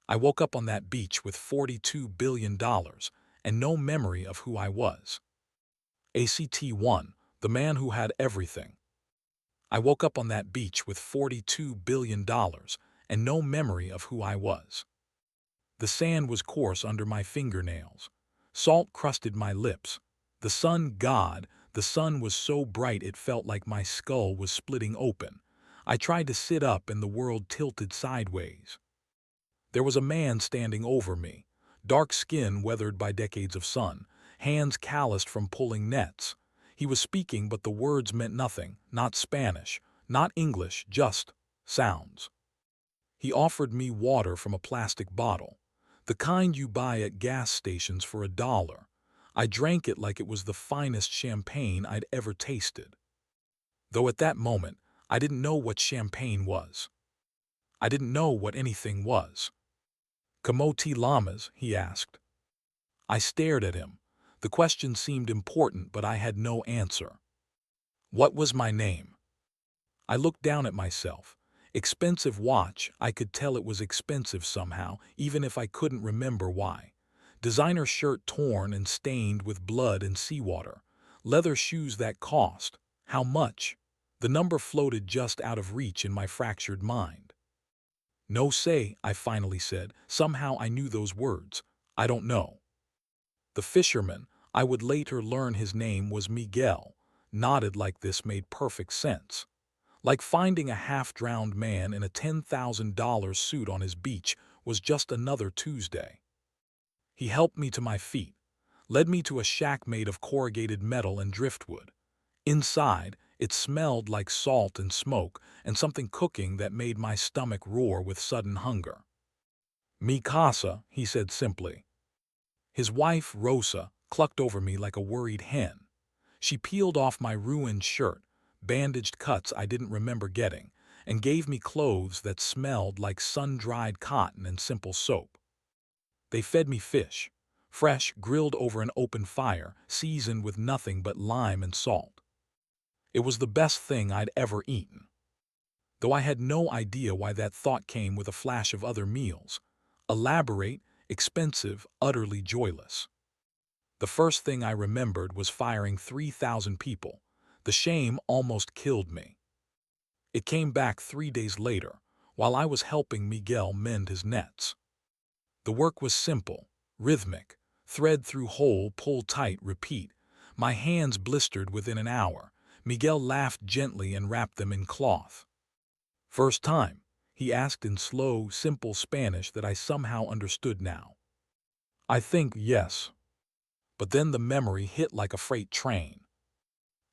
I woke up on that beach with $42 billion and no memory of who I was. ACT1, the man who had everything. I woke up on that beach with $42 billion and no memory of who I was. The sand was coarse under my fingernails. Salt crusted my lips. The sun was so bright it felt like my skull was splitting open. I tried to sit up and the world tilted sideways. There was a man standing over me, dark skin weathered by decades of sun, hands calloused from pulling nets. He was speaking, but the words meant nothing, not Spanish, not English, just sounds. He offered me water from a plastic bottle, the kind you buy at gas stations for $1. I drank it like it was the finest champagne I'd ever tasted. Though at that moment, I didn't know what champagne was. I didn't know what anything was. "Kamoti Lamas?" he asked. I stared at him. The question seemed important, but I had no answer. What was my name? I looked down at myself. Expensive watch, I could tell it was expensive somehow, even if I couldn't remember why. Designer shirt torn and stained with blood and seawater. Leather shoes that cost. How much? The number floated just out of reach in my fractured mind. "No say," I finally said. Somehow I knew those words. "I don't know." The fisherman, I would later learn his name was Miguel, nodded like this made perfect sense. Like finding a half-drowned man in a $10,000 suit on his beach was just another Tuesday. He helped me to my feet, led me to a shack made of corrugated metal and driftwood. Inside, it smelled like salt and smoke and something cooking that made my stomach roar with sudden hunger. "Mi casa," he said simply. His wife, Rosa, clucked over me like a worried hen. She peeled off my ruined shirt, bandaged cuts I didn't remember getting, and gave me clothes that smelled like sun-dried cotton and simple soap. They fed me fish, fresh, grilled over an open fire, seasoned with nothing but lime and salt. It was the best thing I'd ever eaten. Though I had no idea why that thought came with a flash of other meals. Elaborate, expensive, utterly joyless. The first thing I remembered was firing 3,000 people. The shame almost killed me. It came back 3 days later, while I was helping Miguel mend his nets. The work was simple, rhythmic, thread through hole, pull tight, repeat. My hands blistered within an hour. Miguel laughed gently and wrapped them in cloth. "First time?" he asked in slow, simple Spanish that I somehow understood now. "I think yes." But then the memory hit like a freight train.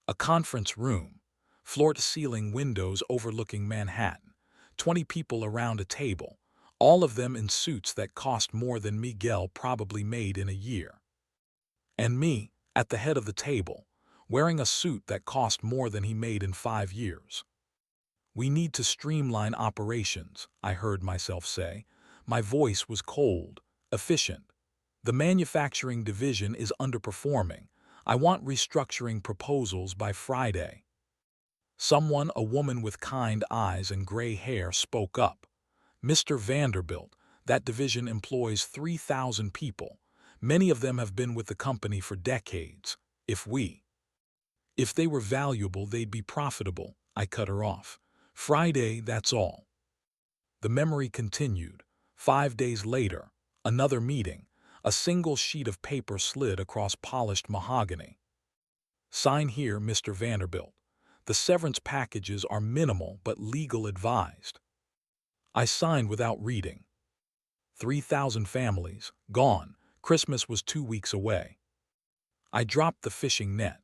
A conference room, floor-to-ceiling windows overlooking Manhattan, 20 people around a table, all of them in suits that cost more than Miguel probably made in a year. And me, at the head of the table, wearing a suit that cost more than he made in 5 years. "We need to streamline operations," I heard myself say. My voice was cold, efficient. "The manufacturing division is underperforming. I want restructuring proposals by Friday." Someone, a woman with kind eyes and gray hair, spoke up. "Mr. Vanderbilt, that division employs 3,000 people. Many of them have been with the company for decades. If they were valuable, they'd be profitable." I cut her off. "Friday, that's all." The memory continued. 5 days later, another meeting. A single sheet of paper slid across polished mahogany. "Sign here, Mr. Vanderbilt. The severance packages are minimal but legal advised." I signed without reading. 3,000 families, gone. Christmas was 2 weeks away. I dropped the fishing net,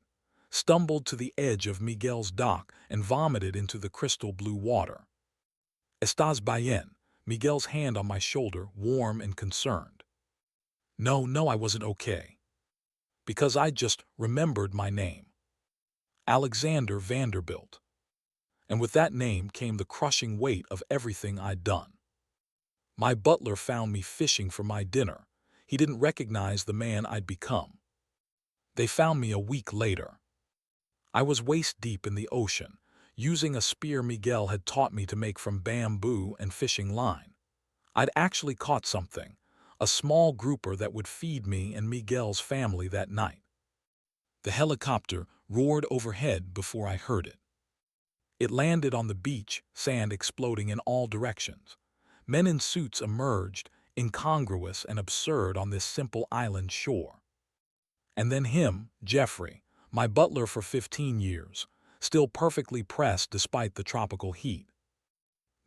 stumbled to the edge of Miguel's dock, and vomited into the crystal blue water. "Estás bien?" Miguel's hand on my shoulder, warm and concerned. No, I wasn't okay. Because I just remembered my name. Alexander Vanderbilt. And with that name came the crushing weight of everything I'd done. My butler found me fishing for my dinner. He didn't recognize the man I'd become. They found me a week later. I was waist-deep in the ocean, using a spear Miguel had taught me to make from bamboo and fishing line. I'd actually caught something, a small grouper that would feed me and Miguel's family that night. The helicopter roared overhead before I heard it. It landed on the beach, sand exploding in all directions. Men in suits emerged, incongruous and absurd on this simple island shore. And then him, Jeffrey, my butler for 15 years, still perfectly pressed despite the tropical heat.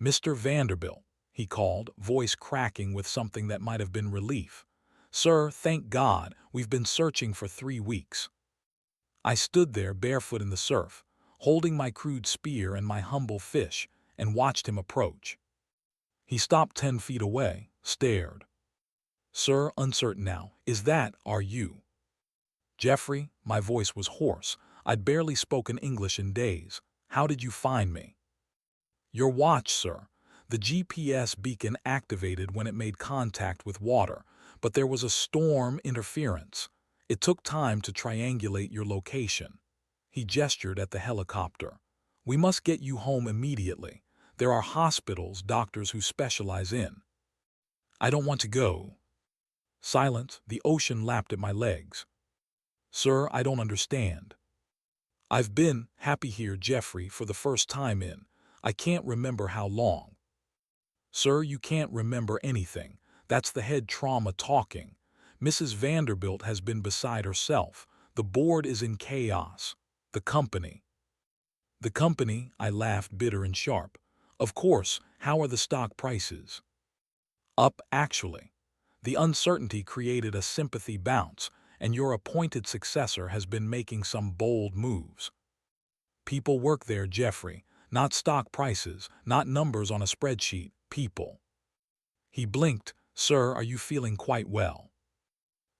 "Mr. Vanderbilt," he called, voice cracking with something that might have been relief. "Sir, thank God, we've been searching for 3 weeks." I stood there barefoot in the surf, holding my crude spear and my humble fish, and watched him approach. He stopped 10 feet away, stared. "Sir," uncertain now, "are you?" "Jeffrey," my voice was hoarse. I'd barely spoken English in days. "How did you find me?" "Your watch, sir. The GPS beacon activated when it made contact with water, but there was a storm interference. It took time to triangulate your location." He gestured at the helicopter. "We must get you home immediately. There are hospitals, doctors who specialize in." "I don't want to go." Silent, the ocean lapped at my legs. "Sir, I don't understand." "I've been happy here, Jeffrey, for the first time in, I can't remember how long." "Sir, you can't remember anything. That's the head trauma talking. Mrs. Vanderbilt has been beside herself. The board is in chaos. The company." "The company," I laughed, bitter and sharp. "Of course, how are the stock prices?" "Up, actually. The uncertainty created a sympathy bounce, and your appointed successor has been making some bold moves." "People work there, Jeffrey. Not stock prices, not numbers on a spreadsheet, people." He blinked. "Sir, are you feeling quite well?"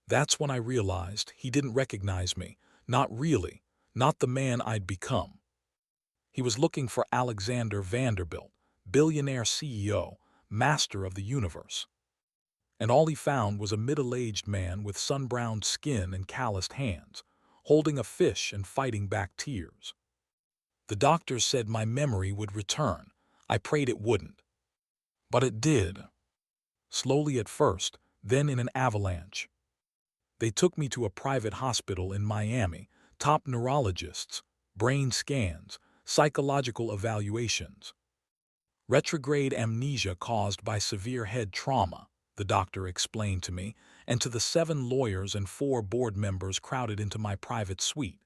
That's when I realized he didn't recognize me. Not really. Not the man I'd become. He was looking for Alexander Vanderbilt, billionaire CEO, master of the universe. And all he found was a middle-aged man with sun-browned skin and calloused hands, holding a fish and fighting back tears. "The doctors said my memory would return. I prayed it wouldn't. But it did. Slowly at first, then in an avalanche. They took me to a private hospital in Miami, top neurologists, brain scans, psychological evaluations. Retrograde amnesia caused by severe head trauma," the doctor explained to me, and to the 7 lawyers and 4 board members crowded into my private suite.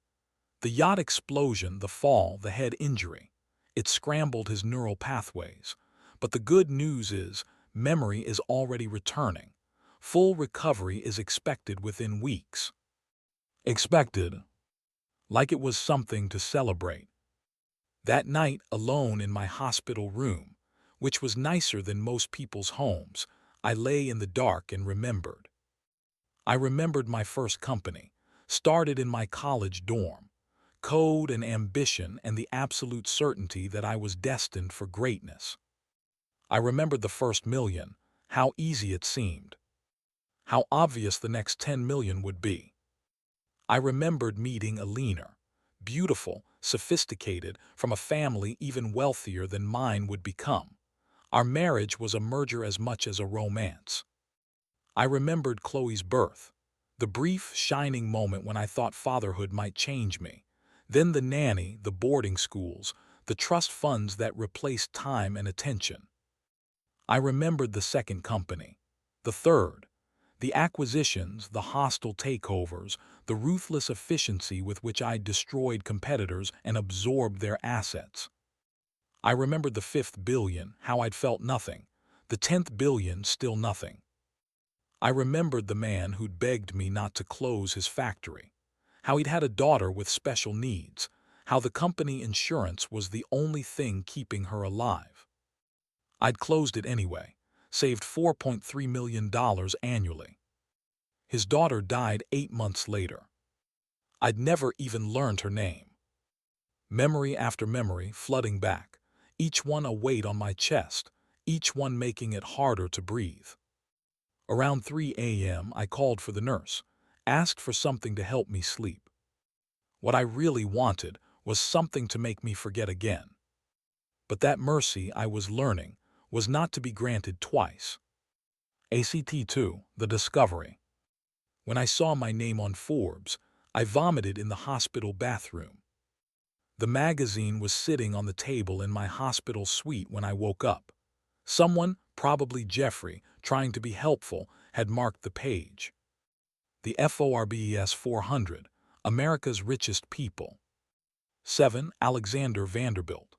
"The yacht explosion, the fall, the head injury. It scrambled his neural pathways. But the good news is, memory is already returning. Full recovery is expected within weeks." Expected. Like it was something to celebrate. That night, alone in my hospital room, which was nicer than most people's homes, I lay in the dark and remembered. I remembered my first company, started in my college dorm, code and ambition and the absolute certainty that I was destined for greatness. I remembered the first million, how easy it seemed, how obvious the next 10 million would be. I remembered meeting Alina, beautiful, sophisticated, from a family even wealthier than mine would become. Our marriage was a merger as much as a romance. I remembered Chloe's birth, the brief, shining moment when I thought fatherhood might change me. Then the nanny, the boarding schools, the trust funds that replaced time and attention. I remembered the second company, the third, the acquisitions, the hostile takeovers, the ruthless efficiency with which I destroyed competitors and absorbed their assets. I remembered the 5th billion, how I'd felt nothing, the 10th billion, still nothing. I remembered the man who'd begged me not to close his factory, how he'd had a daughter with special needs, how the company insurance was the only thing keeping her alive. I'd closed it anyway, saved $4.3 million annually. His daughter died 8 months later. I'd never even learned her name. Memory after memory flooding back, each one a weight on my chest, each one making it harder to breathe. Around 3 a.m. I called for the nurse, asked for something to help me sleep. What I really wanted was something to make me forget again. But that mercy, I was learning, was not to be granted twice. ACT2, The Discovery. When I saw my name on Forbes, I vomited in the hospital bathroom. The magazine was sitting on the table in my hospital suite when I woke up. Someone, probably Jeffrey, trying to be helpful, had marked the page. The Forbes 400, America's Richest People. 7. Alexander Vanderbilt.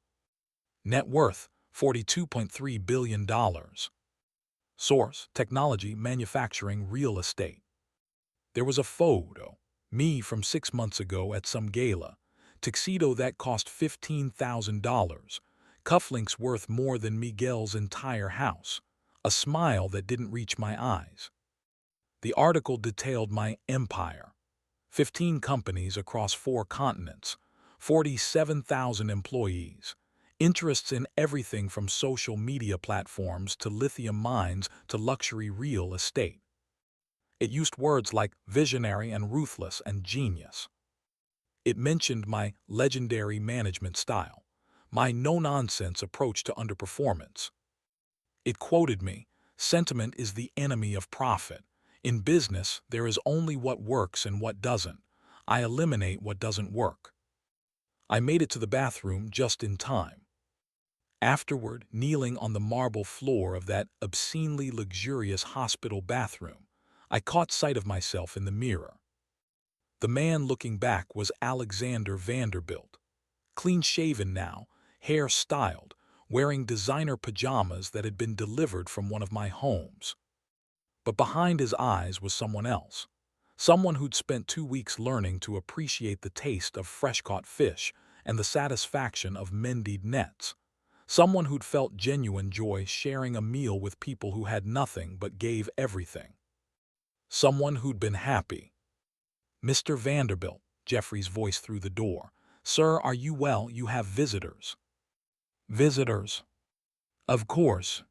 Net worth, $42.3 billion. Source, technology, manufacturing, real estate. There was a photo, me from 6 months ago at some gala, tuxedo that cost $15,000, cufflinks worth more than Miguel's entire house, a smile that didn't reach my eyes. The article detailed my empire. 15 companies across 4 continents, 47,000 employees, interests in everything from social media platforms to lithium mines to luxury real estate. It used words like visionary and ruthless and genius. It mentioned my legendary management style, my no-nonsense approach to underperformance. It quoted me, "Sentiment is the enemy of profit. In business, there is only what works and what doesn't. I eliminate what doesn't work." I made it to the bathroom just in time. Afterward, kneeling on the marble floor of that obscenely luxurious hospital bathroom, I caught sight of myself in the mirror. The man looking back was Alexander Vanderbilt. Clean-shaven now, hair styled, wearing designer pajamas that had been delivered from one of my homes. But behind his eyes was someone else. Someone who'd spent 2 weeks learning to appreciate the taste of fresh-caught fish and the satisfaction of mended nets. Someone who'd felt genuine joy sharing a meal with people who had nothing but gave everything. Someone who'd been happy. "Mr. Vanderbilt," Jeffrey's voice through the door. "Sir, are you well? You have visitors." Visitors? Of course.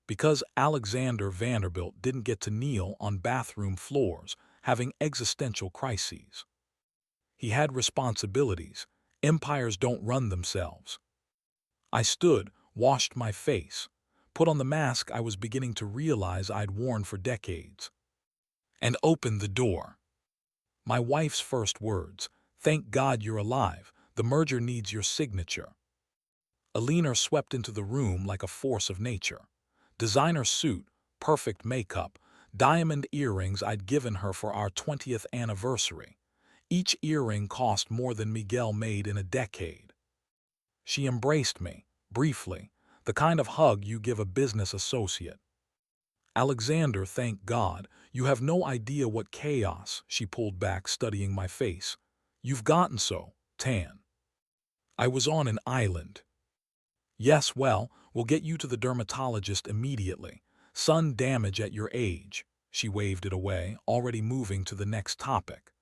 Because Alexander Vanderbilt didn't get to kneel on bathroom floors, having existential crises. He had responsibilities. Empires don't run themselves. I stood, washed my face, put on the mask I was beginning to realize I'd worn for decades, and opened the door. My wife's first words, "Thank God you're alive. The merger needs your signature." Alina swept into the room like a force of nature. Designer suit, perfect makeup, diamond earrings I'd given her for our 20th anniversary. Each earring cost more than Miguel made in a decade. She embraced me, briefly, the kind of hug you give a business associate. "Alexander, thank God, you have no idea what chaos," she pulled back, studying my face. "You've gotten so tan." I was on an island. "Yes, well, we'll get you to the dermatologist immediately. Sun damage at your age." She waved it away, already moving to the next topic.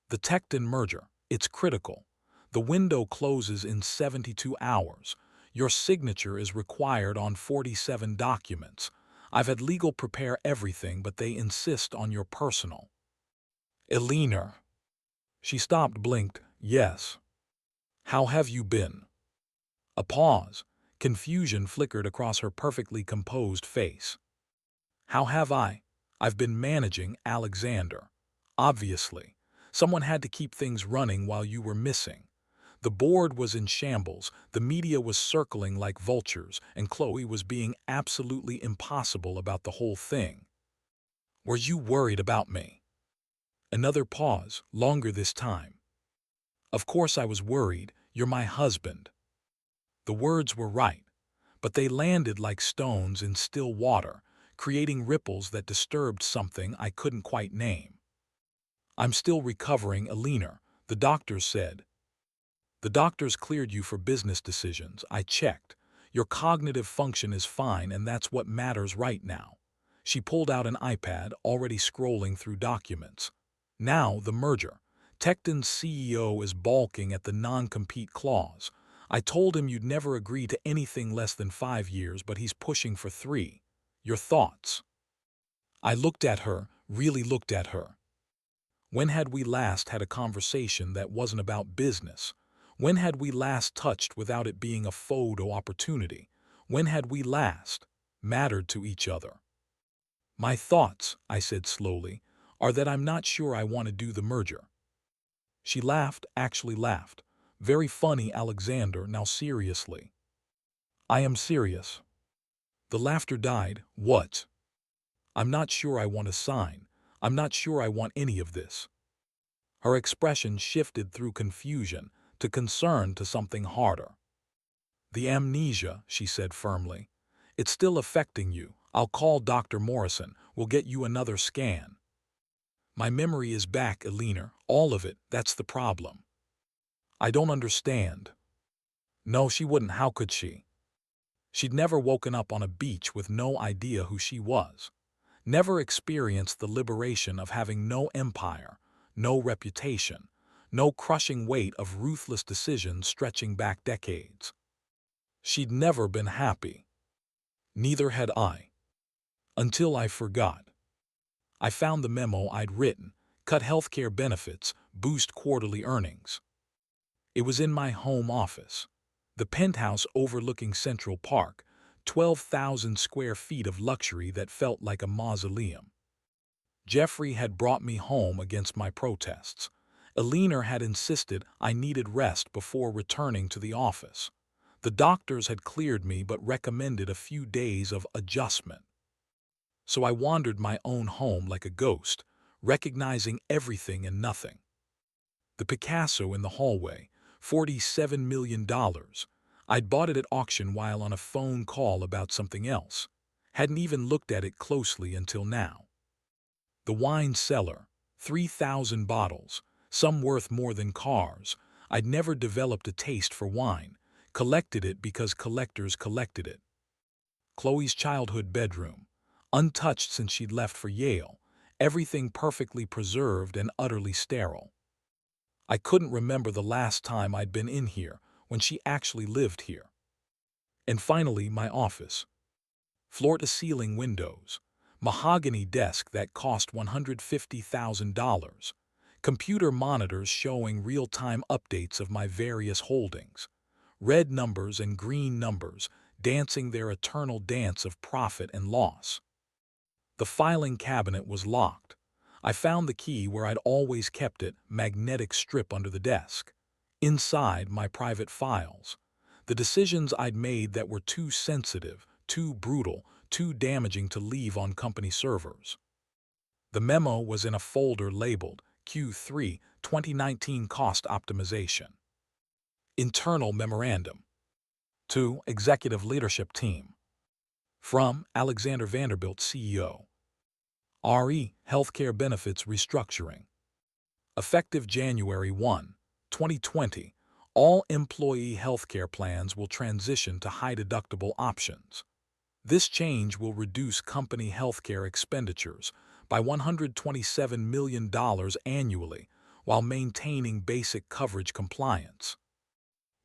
"The Tecton merger. It's critical. The window closes in 72 hours. Your signature is required on 47 documents. I've had legal prepare everything, but they insist on your personal." "Alina." She stopped, blinked. "Yes." "How have you been?" A pause. Confusion flickered across her perfectly composed face. "How have I? I've been managing, Alexander. Obviously. Someone had to keep things running while you were missing. The board was in shambles, the media was circling like vultures, and Chloe was being absolutely impossible about the whole thing." "Were you worried about me?" Another pause, longer this time. "Of course I was worried. You're my husband." The words were right, but they landed like stones in still water, creating ripples that disturbed something I couldn't quite name. "I'm still recovering, Alina," the doctors said. "The doctors cleared you for business decisions. I checked. Your cognitive function is fine, and that's what matters right now." She pulled out an iPad, already scrolling through documents. "Now, the merger. Tecton's CEO is balking at the non-compete clause. I told him you'd never agree to anything less than 5 years, but he's pushing for 3. Your thoughts?" I looked at her, really looked at her. When had we last had a conversation that wasn't about business? When had we last touched without it being a photo opportunity? When had we last mattered to each other? My thoughts, I said slowly, are that I'm not sure I want to do the merger. She laughed, actually laughed. Very funny, Alexander, now seriously. I am serious. The laughter died. What? I'm not sure I want to sign. I'm not sure I want any of this. Her expression shifted through confusion to concern to something harder. The amnesia, she said firmly. It's still affecting you. I'll call Dr. Morrison. We'll get you another scan. My memory is back, Elena. All of it. That's the problem. I don't understand. No, she wouldn't. How could she? She'd never woken up on a beach with no idea who she was. Never experienced the liberation of having no empire, no reputation, no crushing weight of ruthless decisions stretching back decades. She'd never been happy. Neither had I. Until I forgot. I found the memo I'd written, cut healthcare benefits, boost quarterly earnings. It was in my home office. The penthouse overlooking Central Park, 12,000 square feet of luxury that felt like a mausoleum. Jeffrey had brought me home against my protests. Elena had insisted I needed rest before returning to the office. The doctors had cleared me but recommended a few days of adjustment. So I wandered my own home like a ghost, recognizing everything and nothing. The Picasso in the hallway, $47 million. I'd bought it at auction while on a phone call about something else. Hadn't even looked at it closely until now. The wine cellar, 3,000 bottles, some worth more than cars. I'd never developed a taste for wine, collected it because collectors collected it. Chloe's childhood bedroom, untouched since she'd left for Yale, everything perfectly preserved and utterly sterile. I couldn't remember the last time I'd been in here when she actually lived here. And finally, my office. Floor-to-ceiling windows, mahogany desk that cost $150,000, computer monitors showing real-time updates of my various holdings, red numbers and green numbers dancing their eternal dance of profit and loss. The filing cabinet was locked. I found the key where I'd always kept it, magnetic strip under the desk. Inside, my private files. The decisions I'd made that were too sensitive, too brutal, too damaging to leave on company servers. The memo was in a folder labeled Q3 2019 Cost Optimization. Internal Memorandum. To Executive Leadership Team. From Alexander Vanderbilt, CEO. RE Healthcare Benefits Restructuring. Effective January 1, 2020, all employee healthcare plans will transition to high-deductible options. This change will reduce company healthcare expenditures by $127 million annually while maintaining basic coverage compliance.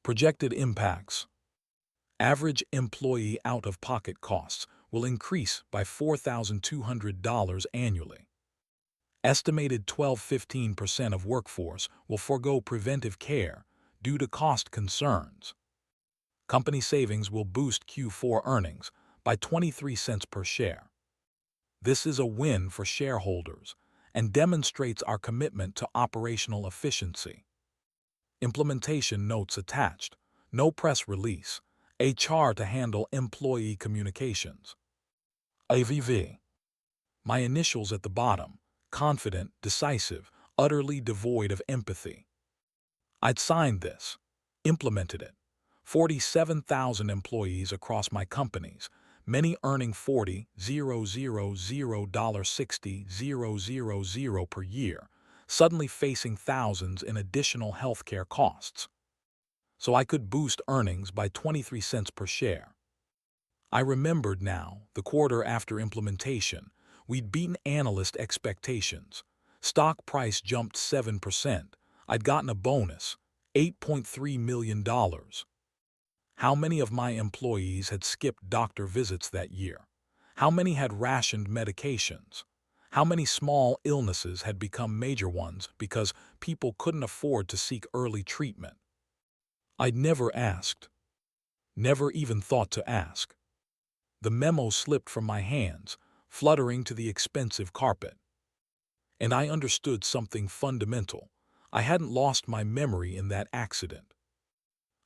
Projected impacts. Average employee out-of-pocket costs will increase by $4,200 annually. Estimated 12–15% of workforce will forego preventive care due to cost concerns. Company savings will boost Q4 earnings by 23 cents per share. This is a win for shareholders and demonstrates our commitment to operational efficiency. Implementation notes attached. No press release. HR to handle employee communications. AVV. My initials at the bottom. Confident, decisive, utterly devoid of empathy. I'd signed this, implemented it. 47,000 employees across my companies, many earning $40,000, per year, suddenly facing thousands in additional healthcare costs. So I could boost earnings by 23 cents per share. I remembered now, the quarter after implementation, we'd beaten analyst expectations. Stock price jumped 7%. I'd gotten a bonus, $8.3 million. How many of my employees had skipped doctor visits that year? How many had rationed medications? How many small illnesses had become major ones because people couldn't afford to seek early treatment? I'd never asked. Never even thought to ask. The memo slipped from my hands, fluttering to the expensive carpet. And I understood something fundamental. I hadn't lost my memory in that accident.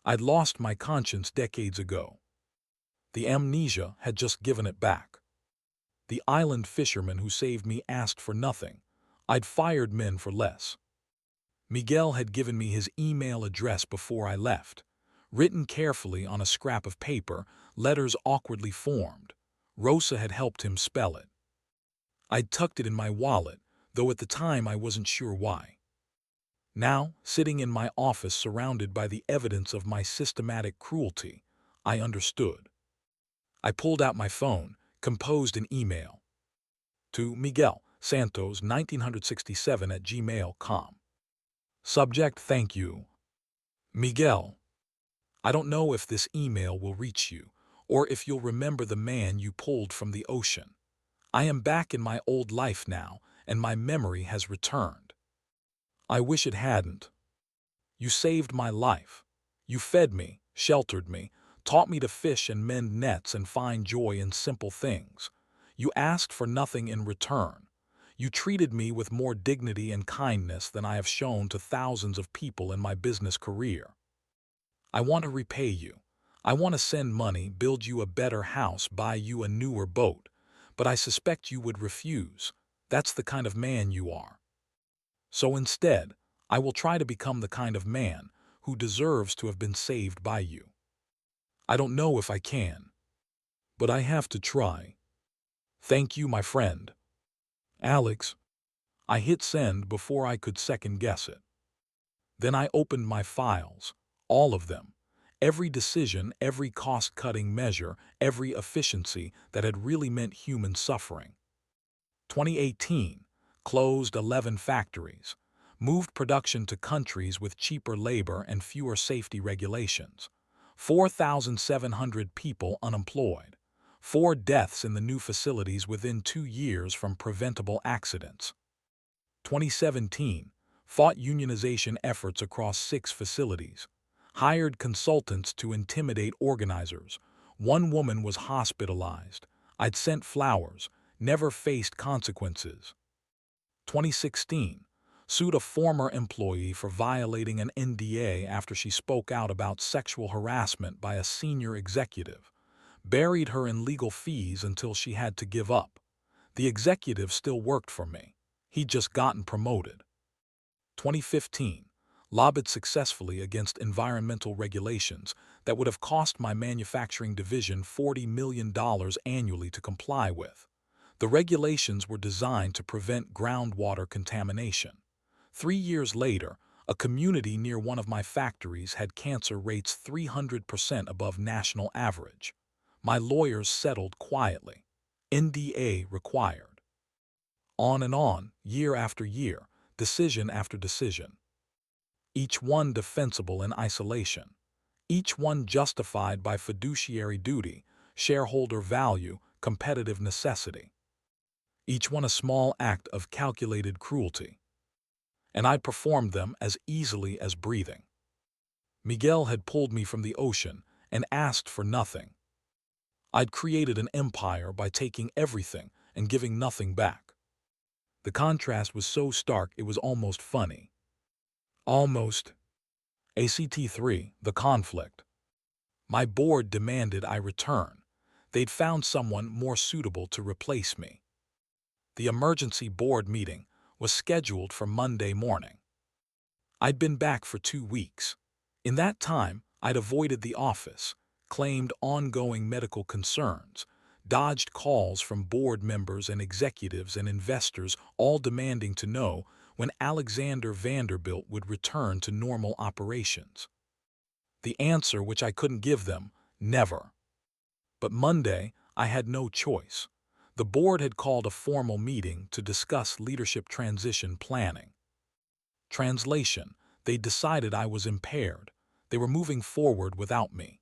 I'd lost my conscience decades ago. The amnesia had just given it back. The island fisherman who saved me asked for nothing. I'd fired men for less. Miguel had given me his email address before I left, written carefully on a scrap of paper, letters awkwardly formed. Rosa had helped him spell it. I'd tucked it in my wallet, though at the time I wasn't sure why. Now, sitting in my office surrounded by the evidence of my systematic cruelty, I understood. I pulled out my phone, composed an email. To Miguel Santos, 1967 at gmail.com. Subject: Thank you. Miguel, I don't know if this email will reach you, or if you'll remember the man you pulled from the ocean. I am back in my old life now, and my memory has returned. I wish it hadn't. You saved my life. You fed me, sheltered me, taught me to fish and mend nets and find joy in simple things. You asked for nothing in return. You treated me with more dignity and kindness than I have shown to thousands of people in my business career. I want to repay you. I want to send money, build you a better house, buy you a newer boat. But I suspect you would refuse. That's the kind of man you are. So instead, I will try to become the kind of man who deserves to have been saved by you. I don't know if I can, but I have to try. Thank you, my friend. Alex. I hit send before I could second guess it. Then I opened my files, all of them. Every decision, every cost-cutting measure, every efficiency that had really meant human suffering. 2018, closed 11 factories, moved production to countries with cheaper labor and fewer safety regulations, 4,700 people unemployed, 4 deaths in the new facilities within 2 years from preventable accidents. 2017, fought unionization efforts across 6 facilities, hired consultants to intimidate organizers. 1 woman was hospitalized. I'd sent flowers, never faced consequences. 2016, sued a former employee for violating an NDA after she spoke out about sexual harassment by a senior executive. Buried her in legal fees until she had to give up. The executive still worked for me. He'd just gotten promoted. 2015, lobbied successfully against environmental regulations that would have cost my manufacturing division $40 million annually to comply with. The regulations were designed to prevent groundwater contamination. 3 years later, a community near one of my factories had cancer rates 300% above national average. My lawyers settled quietly. NDA required. On and on, year after year, decision after decision. Each one defensible in isolation. Each one justified by fiduciary duty, shareholder value, competitive necessity. Each one a small act of calculated cruelty. And I'd performed them as easily as breathing. Miguel had pulled me from the ocean and asked for nothing. I'd created an empire by taking everything and giving nothing back. The contrast was so stark it was almost funny. Almost. ACT3, the conflict. My board demanded I return. They'd found someone more suitable to replace me. The emergency board meeting was scheduled for Monday morning. I'd been back for 2 weeks. In that time, I'd avoided the office, claimed ongoing medical concerns, dodged calls from board members and executives and investors, all demanding to know when Alexander Vanderbilt would return to normal operations. The answer which I couldn't give them, never. But Monday, I had no choice. The board had called a formal meeting to discuss leadership transition planning. Translation: they decided I was impaired. They were moving forward without me.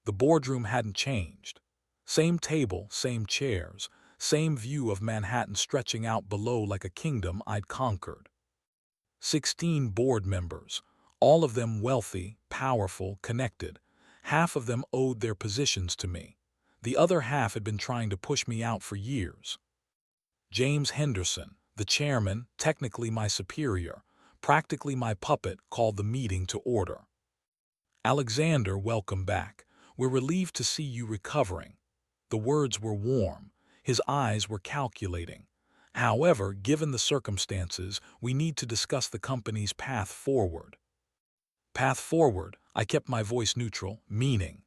The boardroom hadn't changed. Same table, same chairs, same view of Manhattan stretching out below like a kingdom I'd conquered. 16 board members, all of them wealthy, powerful, connected. Half of them owed their positions to me. The other half had been trying to push me out for years. James Henderson, the chairman, technically my superior, practically my puppet, called the meeting to order. "Alexander, welcome back. We're relieved to see you recovering." The words were warm. His eyes were calculating. "However, given the circumstances, we need to discuss the company's path forward." Path forward, I kept my voice neutral, meaning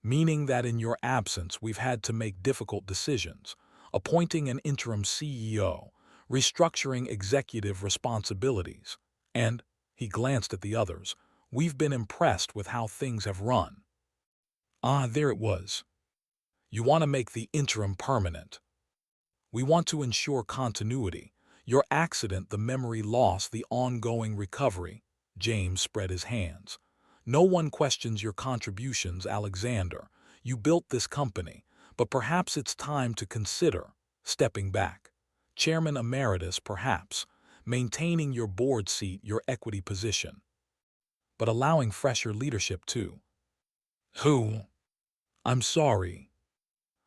that in your absence we've had to make difficult decisions, appointing an interim CEO, restructuring executive responsibilities, and, he glanced at the others, we've been impressed with how things have run. Ah, there it was. You want to make the interim permanent. We want to ensure continuity. Your accident, the memory loss, the ongoing recovery. James spread his hands. No one questions your contributions, Alexander. You built this company, but perhaps it's time to consider stepping back. Chairman Emeritus, perhaps, maintaining your board seat, your equity position, but allowing fresher leadership too. Who? I'm sorry.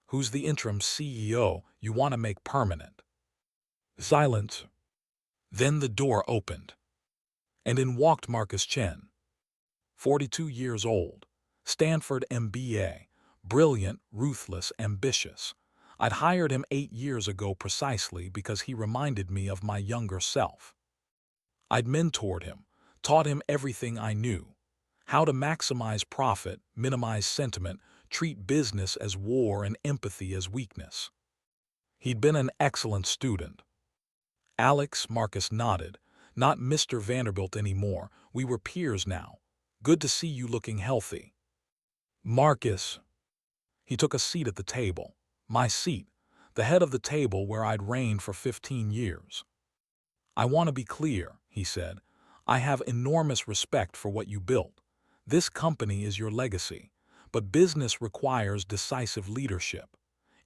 Who's the interim CEO you want to make permanent? Silence. Then the door opened, and in walked Marcus Chen, 42 years old, Stanford MBA, brilliant, ruthless, ambitious. I'd hired him 8 years ago precisely because he reminded me of my younger self. I'd mentored him, taught him everything I knew: how to maximize profit, minimize sentiment, treat business as war and empathy as weakness. He'd been an excellent student. Alex, Marcus nodded. Not Mr. Vanderbilt anymore. We were peers now. Good to see you looking healthy. Marcus. He took a seat at the table. My seat, the head of the table where I'd reigned for 15 years. I want to be clear, he said. I have enormous respect for what you built. This company is your legacy, but business requires decisive leadership.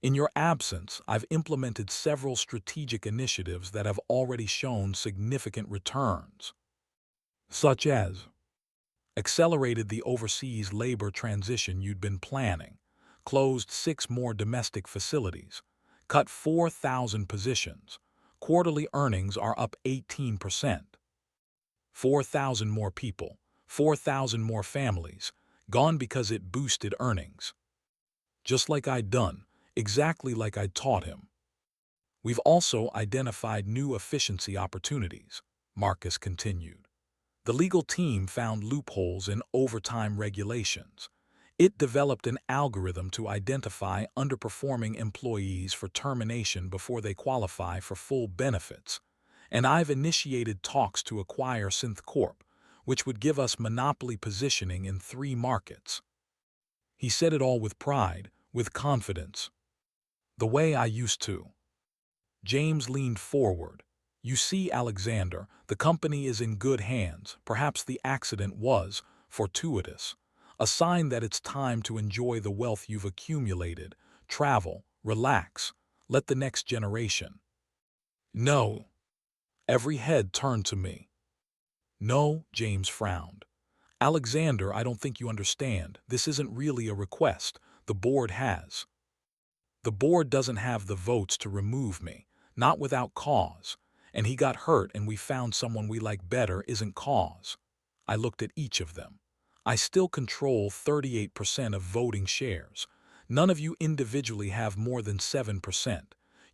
In your absence, I've implemented several strategic initiatives that have already shown significant returns, such as accelerated the overseas labor transition you'd been planning, closed 6 more domestic facilities, cut 4,000 positions, quarterly earnings are up 18%, 4,000 more people, 4,000 more families, gone because it boosted earnings. Just like I'd done, exactly like I'd taught him. We've also identified new efficiency opportunities, Marcus continued. The legal team found loopholes in overtime regulations. It developed an algorithm to identify underperforming employees for termination before they qualify for full benefits. And I've initiated talks to acquire SynthCorp, which would give us monopoly positioning in 3 markets. He said it all with pride, with confidence. The way I used to. James leaned forward. You see, Alexander, the company is in good hands. Perhaps the accident was fortuitous, a sign that it's time to enjoy the wealth you've accumulated, travel, relax, let the next generation. No. Every head turned to me. No, James frowned. Alexander, I don't think you understand. This isn't really a request. The board has. The board doesn't have the votes to remove me, not without cause. And he got hurt and we found someone we like better isn't cause. I looked at each of them. I still control 38% of voting shares. None of you individually have more than 7%.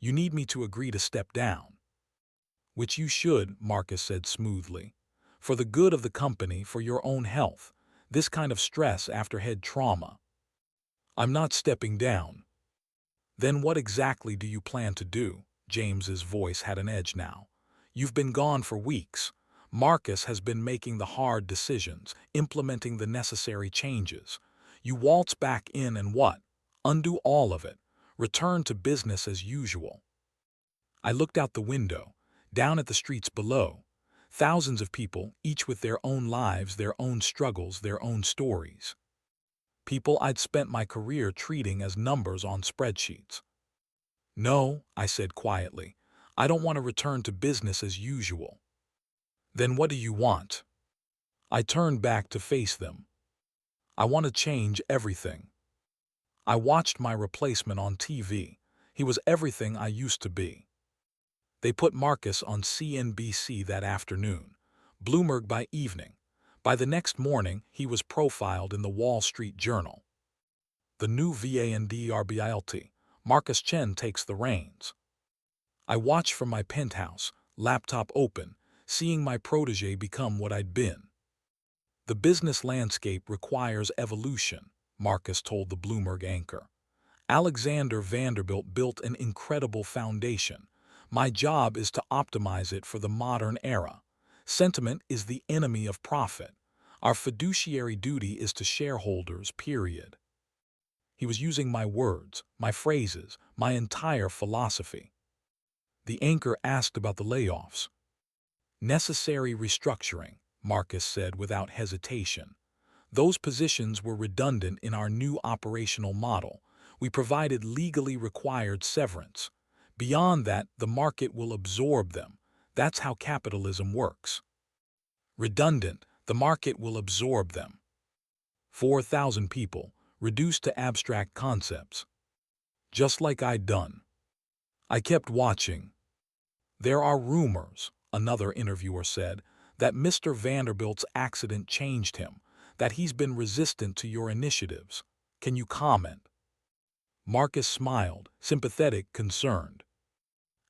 You need me to agree to step down. Which you should, Marcus said smoothly. For the good of the company, for your own health. This kind of stress after head trauma. I'm not stepping down. Then what exactly do you plan to do? James's voice had an edge now. You've been gone for weeks. Marcus has been making the hard decisions, implementing the necessary changes. You waltz back in and what? Undo all of it. Return to business as usual. I looked out the window, down at the streets below. Thousands of people, each with their own lives, their own struggles, their own stories. People I'd spent my career treating as numbers on spreadsheets. No, I said quietly. I don't want to return to business as usual. Then what do you want? I turned back to face them. I want to change everything. I watched my replacement on TV. He was everything I used to be. They put Marcus on CNBC that afternoon, Bloomberg by evening. By the next morning, he was profiled in the Wall Street Journal. The new VANDRBILT, Marcus Chen takes the reins. I watched from my penthouse, laptop open, seeing my protege become what I'd been. The business landscape requires evolution, Marcus told the Bloomberg anchor. Alexander Vanderbilt built an incredible foundation. My job is to optimize it for the modern era. Sentiment is the enemy of profit. Our fiduciary duty is to shareholders, period. He was using my words, my phrases, my entire philosophy. The anchor asked about the layoffs. Necessary restructuring, Marcus said without hesitation. Those positions were redundant in our new operational model. We provided legally required severance. Beyond that, the market will absorb them. That's how capitalism works. Redundant, the market will absorb them. 4,000 people, reduced to abstract concepts. Just like I'd done. I kept watching. There are rumors, another interviewer said, that Mr. Vanderbilt's accident changed him, that he's been resistant to your initiatives. Can you comment? Marcus smiled, sympathetic, concerned.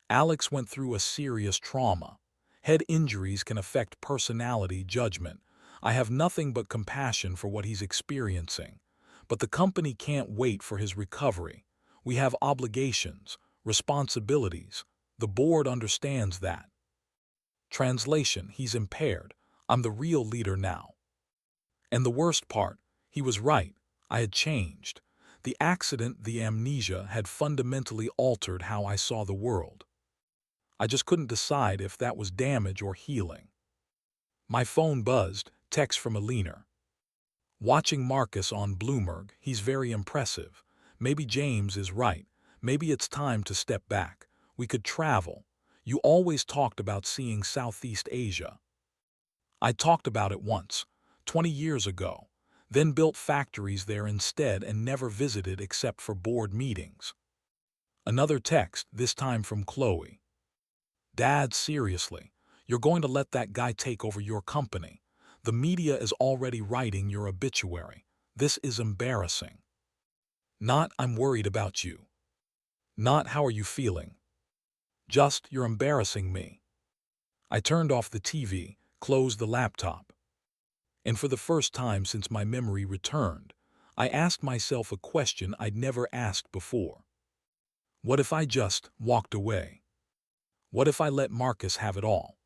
Alex went through a serious trauma. Head injuries can affect personality, judgment. I have nothing but compassion for what he's experiencing. But the company can't wait for his recovery. We have obligations, responsibilities. The board understands that. Translation, he's impaired. I'm the real leader now. And the worst part, he was right. I had changed. The accident, the amnesia, had fundamentally altered how I saw the world. I just couldn't decide if that was damage or healing. My phone buzzed, text from Alina. Watching Marcus on Bloomberg, he's very impressive. Maybe James is right. Maybe it's time to step back. We could travel. You always talked about seeing Southeast Asia. I talked about it once, 20 years ago, then built factories there instead and never visited except for board meetings. Another text, this time from Chloe. Dad, seriously, you're going to let that guy take over your company. The media is already writing your obituary. This is embarrassing. Not, I'm worried about you. Not, how are you feeling? Just, you're embarrassing me. I turned off the TV, closed the laptop. And for the first time since my memory returned, I asked myself a question I'd never asked before. What if I just walked away? What if I let Marcus have it all?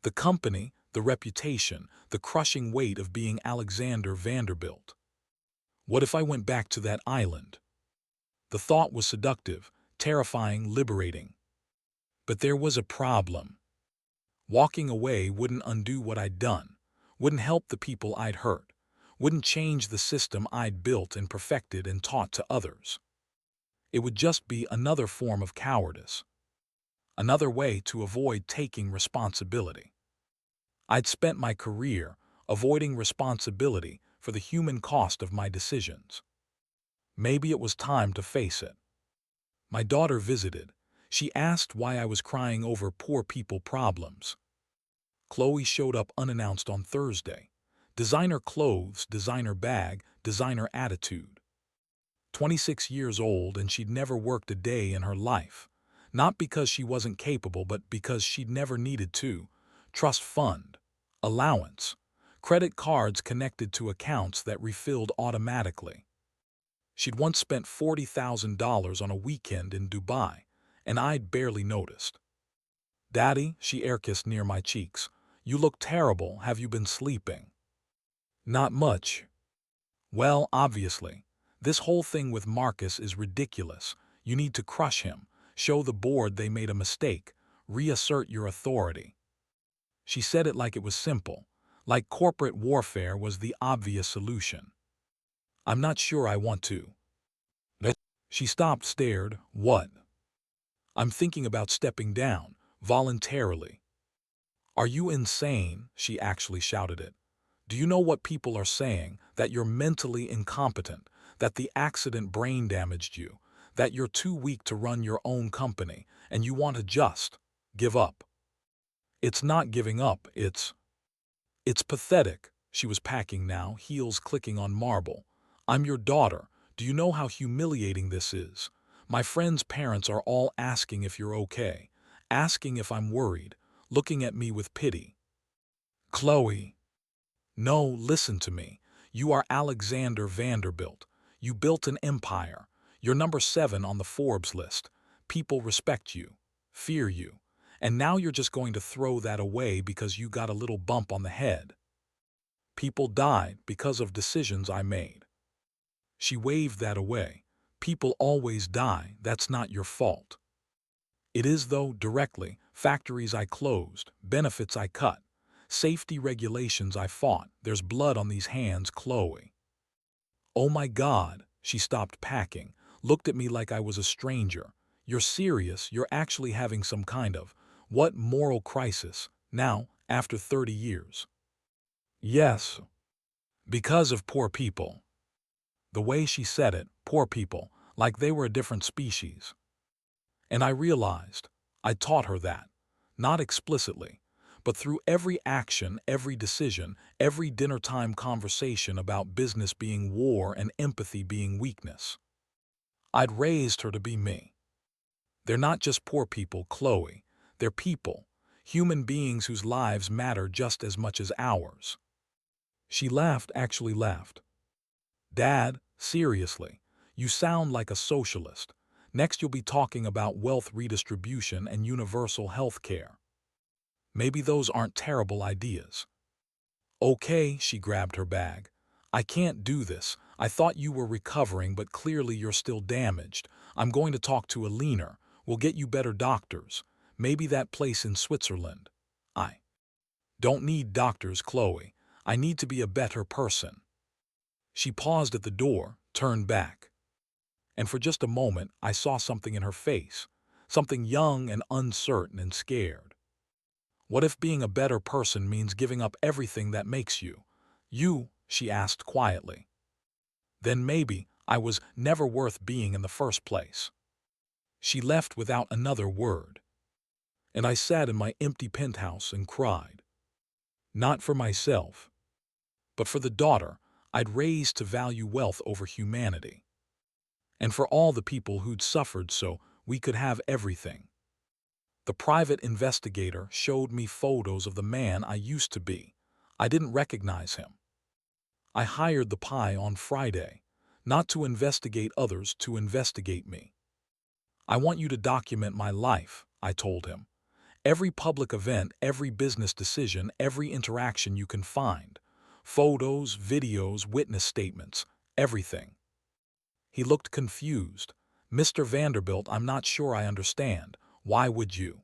The company, the reputation, the crushing weight of being Alexander Vanderbilt. What if I went back to that island? The thought was seductive, terrifying, liberating. But there was a problem. Walking away wouldn't undo what I'd done, wouldn't help the people I'd hurt, wouldn't change the system I'd built and perfected and taught to others. It would just be another form of cowardice. Another way to avoid taking responsibility. I'd spent my career avoiding responsibility for the human cost of my decisions. Maybe it was time to face it. My daughter visited. She asked why I was crying over poor people problems. Chloe showed up unannounced on Thursday. Designer clothes, designer bag, designer attitude. 26 years old, and she'd never worked a day in her life. Not because she wasn't capable, but because she'd never needed to. Trust fund, allowance, credit cards connected to accounts that refilled automatically. She'd once spent $40,000 on a weekend in Dubai, and I'd barely noticed. Daddy, she air-kissed near my cheeks. You look terrible. Have you been sleeping? Not much. Well, obviously. This whole thing with Marcus is ridiculous. You need to crush him, show the board they made a mistake, reassert your authority. She said it like it was simple, like corporate warfare was the obvious solution. I'm not sure I want to. She stopped, stared. What? I'm thinking about stepping down, voluntarily. Are you insane? She actually shouted it. Do you know what people are saying? That you're mentally incompetent, that the accident brain damaged you, that you're too weak to run your own company, and you want to just give up. It's not giving up, it's pathetic. She was packing now, heels clicking on marble. I'm your daughter. Do you know how humiliating this is? My friend's parents are all asking if you're okay, asking if I'm worried, looking at me with pity. Chloe. No, listen to me. You are Alexander Vanderbilt. You built an empire. You're number 7 on the Forbes list. People respect you, fear you. And now you're just going to throw that away because you got a little bump on the head. People died because of decisions I made. She waved that away. People always die. That's not your fault. It is, though, directly. Factories I closed, benefits I cut, safety regulations I fought. There's blood on these hands, Chloe. Oh my God, she stopped packing, looked at me like I was a stranger. You're serious? You're actually having some kind of, what, moral crisis, now, after 30 years? Yes, because of poor people. The way she said it, poor people, like they were a different species. And I realized, I taught her that, not explicitly, but through every action, every decision, every dinner-time conversation about business being war and empathy being weakness. I'd raised her to be me. They're not just poor people, Chloe. They're people, human beings whose lives matter just as much as ours. She laughed, actually laughed. Dad, seriously, you sound like a socialist. Next you'll be talking about wealth redistribution and universal health care. Maybe those aren't terrible ideas. Okay, she grabbed her bag. I can't do this. I thought you were recovering, but clearly you're still damaged. I'm going to talk to a leaner. We'll get you better doctors. Maybe that place in Switzerland. I don't need doctors, Chloe. I need to be a better person. She paused at the door, turned back. And for just a moment, I saw something in her face, something young and uncertain and scared. What if being a better person means giving up everything that makes you? You, she asked quietly. Then maybe I was never worth being in the first place. She left without another word. And I sat in my empty penthouse and cried. Not for myself, but for the daughter I'd raised to value wealth over humanity. And for all the people who'd suffered so we could have everything. The private investigator showed me photos of the man I used to be. I didn't recognize him. I hired the PI on Friday, not to investigate others, to investigate me. I want you to document my life, I told him. Every public event, every business decision, every interaction you can find. Photos, videos, witness statements, everything. He looked confused. Mr. Vanderbilt, I'm not sure I understand. Why would you?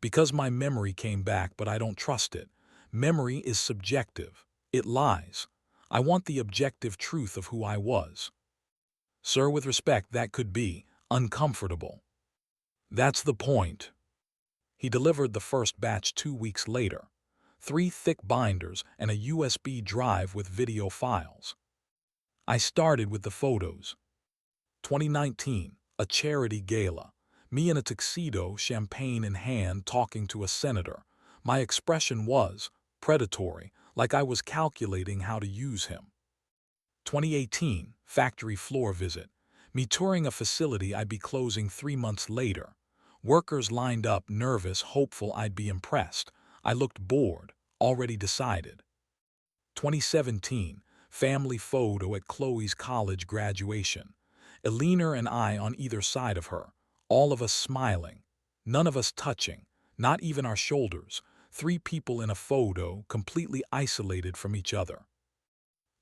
Because my memory came back, but I don't trust it. Memory is subjective. It lies. I want the objective truth of who I was. Sir, with respect, that could be uncomfortable. That's the point. He delivered the first batch 2 weeks later. 3 thick binders and a USB drive with video files. I started with the photos. 2019, a charity gala. Me in a tuxedo, champagne in hand, talking to a senator. My expression was predatory, like I was calculating how to use him. 2018, factory floor visit. Me touring a facility I'd be closing 3 months later. Workers lined up, nervous, hopeful I'd be impressed. I looked bored, already decided. 2017, family photo at Chloe's college graduation. Eleanor and I on either side of her, all of us smiling, none of us touching, not even our shoulders, 3 people in a photo, completely isolated from each other.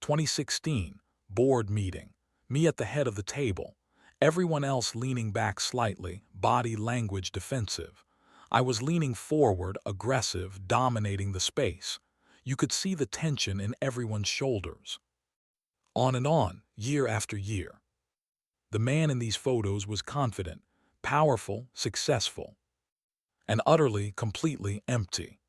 2016, board meeting. Me at the head of the table. Everyone else leaning back slightly, body language defensive. I was leaning forward, aggressive, dominating the space. You could see the tension in everyone's shoulders. On and on, year after year. The man in these photos was confident, powerful, successful, and utterly, completely empty.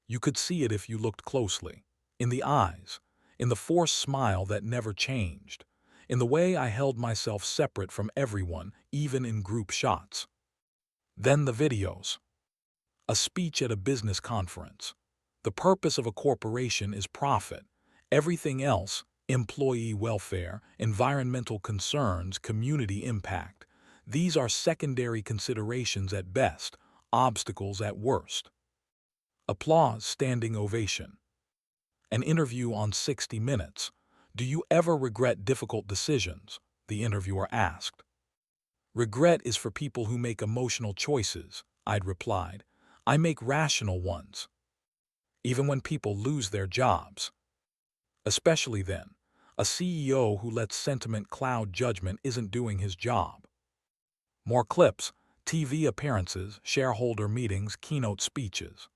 You could see it if you looked closely, in the eyes, in the forced smile that never changed, in the way I held myself separate from everyone, even in group shots. Then the videos. A speech at a business conference. The purpose of a corporation is profit. Everything else, employee welfare, environmental concerns, community impact, these are secondary considerations at best, obstacles at worst. Applause, standing ovation. An interview on 60 Minutes. Do you ever regret difficult decisions? The interviewer asked. Regret is for people who make emotional choices, I'd replied. I make rational ones. Even when people lose their jobs. Especially then, a CEO who lets sentiment cloud judgment isn't doing his job. More clips, TV appearances, shareholder meetings, keynote speeches.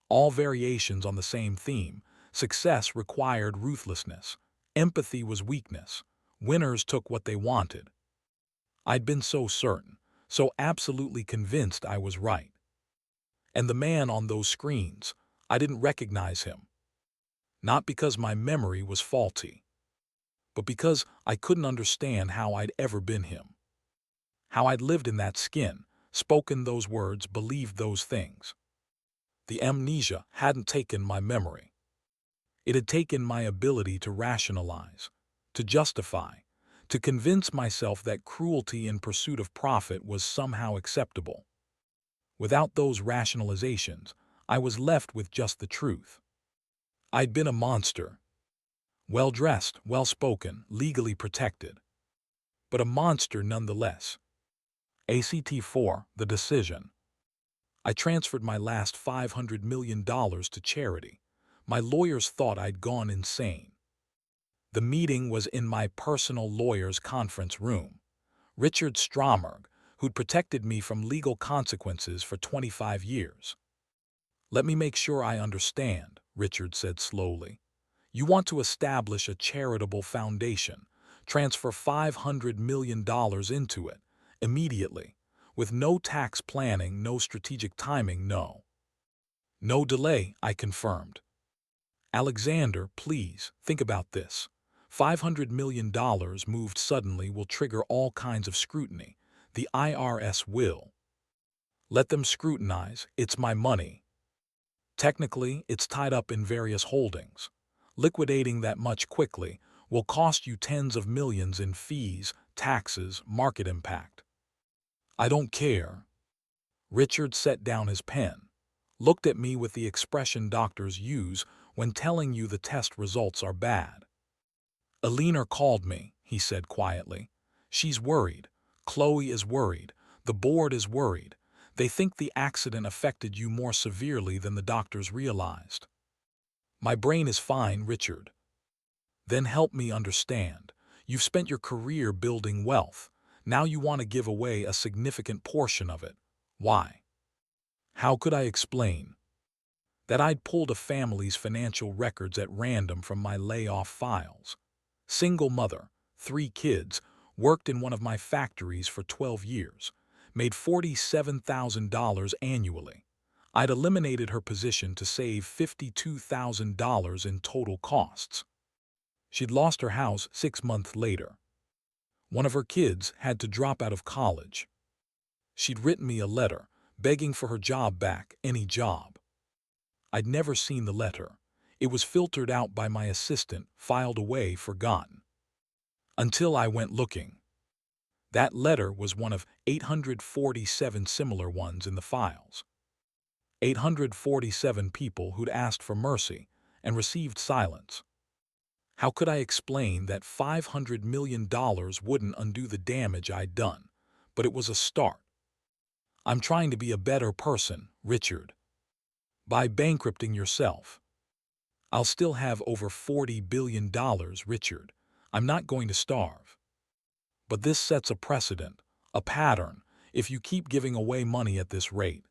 All variations on the same theme. Success required ruthlessness. Empathy was weakness. Winners took what they wanted. I'd been so certain, so absolutely convinced I was right. And the man on those screens, I didn't recognize him. Not because my memory was faulty, but because I couldn't understand how I'd ever been him. How I'd lived in that skin, spoken those words, believed those things. The amnesia hadn't taken my memory. It had taken my ability to rationalize, to justify, to convince myself that cruelty in pursuit of profit was somehow acceptable. Without those rationalizations, I was left with just the truth. I'd been a monster. Well-dressed, well-spoken, legally protected. But a monster nonetheless. ACT4, the decision. I transferred my last $500 million to charity. My lawyers thought I'd gone insane. The meeting was in my personal lawyer's conference room. Richard Stromberg, who'd protected me from legal consequences for 25 years. Let me make sure I understand, Richard said slowly. You want to establish a charitable foundation, transfer $500 million into it, immediately, with no tax planning, no strategic timing, no. No delay, I confirmed. Alexander, please, think about this. $500 million moved suddenly will trigger all kinds of scrutiny. The IRS will. Let them scrutinize, it's my money. Technically, it's tied up in various holdings. Liquidating that much quickly will cost you tens of millions in fees, taxes, market impact. I don't care. Richard set down his pen, looked at me with the expression doctors use when telling you the test results are bad. Alina called me, he said quietly. She's worried. Chloe is worried. The board is worried. They think the accident affected you more severely than the doctors realized. My brain is fine, Richard. Then help me understand. You've spent your career building wealth. Now you want to give away a significant portion of it. Why? How could I explain? That I'd pulled a family's financial records at random from my layoff files. Single mother, 3 kids, worked in one of my factories for 12 years, made $47,000 annually. I'd eliminated her position to save $52,000 in total costs. She'd lost her house 6 months later. One of her kids had to drop out of college. She'd written me a letter, begging for her job back, any job. I'd never seen the letter. It was filtered out by my assistant, filed away, forgotten. Until I went looking. That letter was one of 847 similar ones in the files. 847 people who'd asked for mercy and received silence. How could I explain that $500 million wouldn't undo the damage I'd done? But it was a start. I'm trying to be a better person, Richard. By bankrupting yourself. I'll still have over $40 billion, Richard. I'm not going to starve. But this sets a precedent, a pattern, if you keep giving away money at this rate.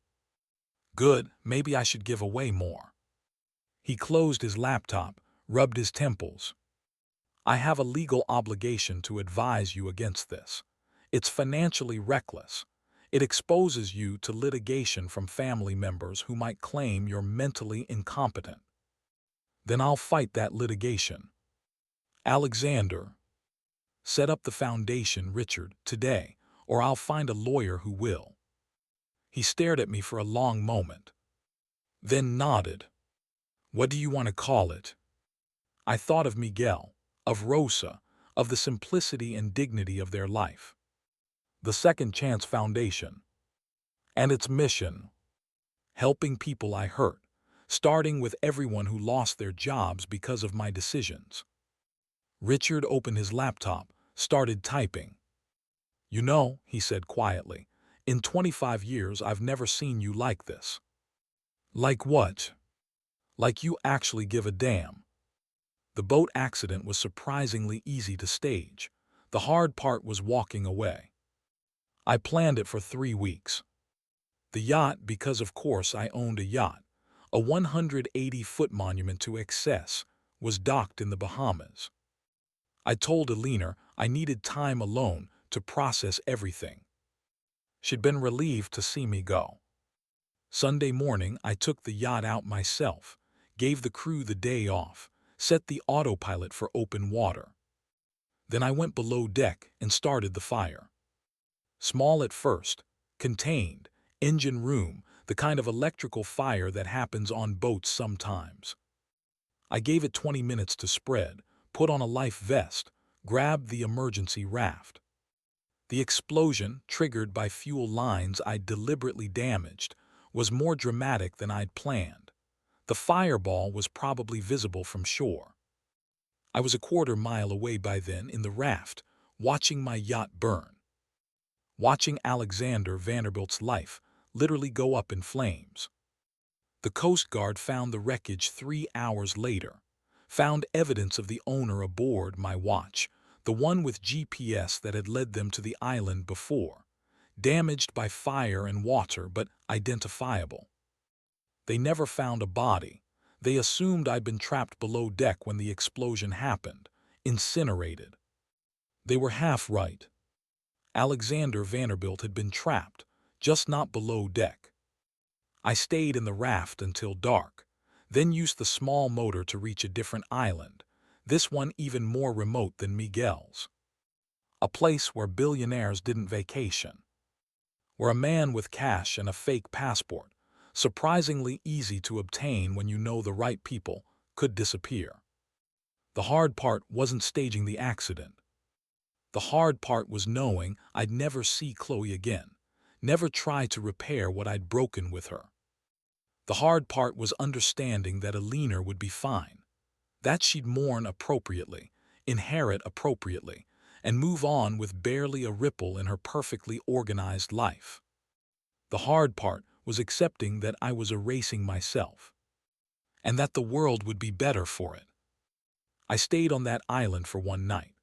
Good, maybe I should give away more. He closed his laptop, rubbed his temples. I have a legal obligation to advise you against this. It's financially reckless. It exposes you to litigation from family members who might claim you're mentally incompetent. Then I'll fight that litigation. Alexander. Set up the foundation, Richard, today, or I'll find a lawyer who will. He stared at me for a long moment, then nodded. What do you want to call it? I thought of Miguel, of Rosa, of the simplicity and dignity of their life. The Second Chance Foundation. And its mission: helping people I hurt, starting with everyone who lost their jobs because of my decisions. Richard opened his laptop, started typing. You know, he said quietly, in 25 years I've never seen you like this. Like what? Like you actually give a damn. The boat accident was surprisingly easy to stage. The hard part was walking away. I planned it for 3 weeks. The yacht, because of course I owned a yacht, a 180-foot monument to excess, was docked in the Bahamas. I told Alina I needed time alone to process everything. She'd been relieved to see me go. Sunday morning, I took the yacht out myself, gave the crew the day off, set the autopilot for open water. Then I went below deck and started the fire. Small at first, contained, engine room, the kind of electrical fire that happens on boats sometimes. I gave it 20 minutes to spread, put on a life vest, grabbed the emergency raft. The explosion, triggered by fuel lines I'd deliberately damaged, was more dramatic than I'd planned. The fireball was probably visible from shore. I was a quarter-mile away by then in the raft, watching my yacht burn. Watching Alexander Vanderbilt's life literally go up in flames. The Coast Guard found the wreckage 3 hours later, found evidence of the owner aboard my watch, the one with GPS that had led them to the island before, damaged by fire and water but identifiable. They never found a body. They assumed I'd been trapped below deck when the explosion happened, incinerated. They were half right. Alexander Vanderbilt had been trapped, just not below deck. I stayed in the raft until dark, then used the small motor to reach a different island, this one even more remote than Miguel's. A place where billionaires didn't vacation. Where a man with cash and a fake passport, surprisingly easy to obtain when you know the right people, could disappear. The hard part wasn't staging the accident. The hard part was knowing I'd never see Chloe again, never try to repair what I'd broken with her. The hard part was understanding that Alina would be fine, that she'd mourn appropriately, inherit appropriately, and move on with barely a ripple in her perfectly organized life. The hard part was accepting that I was erasing myself, and that the world would be better for it. I stayed on that island for one night,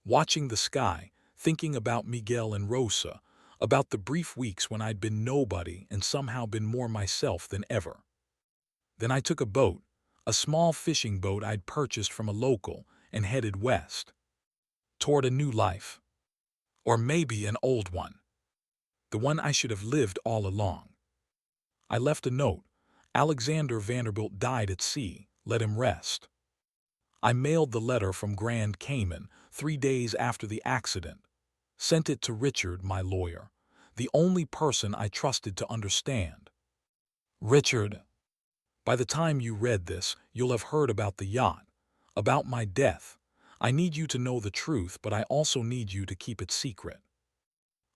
watching the sky, thinking about Miguel and Rosa, about the brief weeks when I'd been nobody and somehow been more myself than ever. Then I took a boat, a small fishing boat I'd purchased from a local, and headed west. Toward a new life. Or maybe an old one. The one I should have lived all along. I left a note. Alexander Vanderbilt died at sea. Let him rest. I mailed the letter from Grand Cayman 3 days after the accident. Sent it to Richard, my lawyer, the only person I trusted to understand. Richard, by the time you read this, you'll have heard about the yacht, about my death. I need you to know the truth, but I also need you to keep it secret.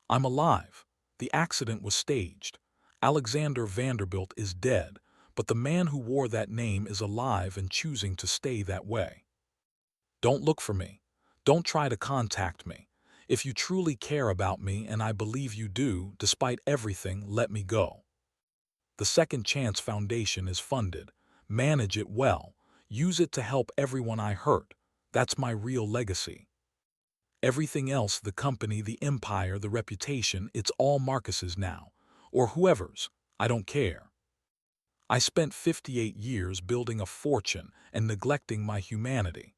I'm alive. The accident was staged. Alexander Vanderbilt is dead, but the man who wore that name is alive and choosing to stay that way. Don't look for me. Don't try to contact me. If you truly care about me, and I believe you do, despite everything, let me go. The Second Chance Foundation is funded. Manage it well. Use it to help everyone I hurt. That's my real legacy. Everything else, the company, the empire, the reputation, it's all Marcus's now. Or whoever's. I don't care. I spent 58 years building a fortune and neglecting my humanity.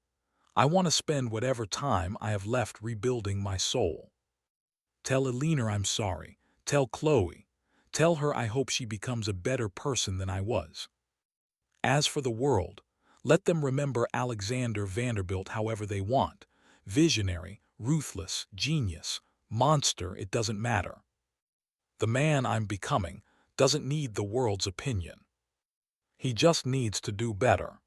I want to spend whatever time I have left rebuilding my soul. Tell Alina I'm sorry. Tell Chloe. Tell her I hope she becomes a better person than I was. As for the world, let them remember Alexander Vanderbilt however they want. Visionary, ruthless, genius, monster, it doesn't matter. The man I'm becoming doesn't need the world's opinion. He just needs to do better.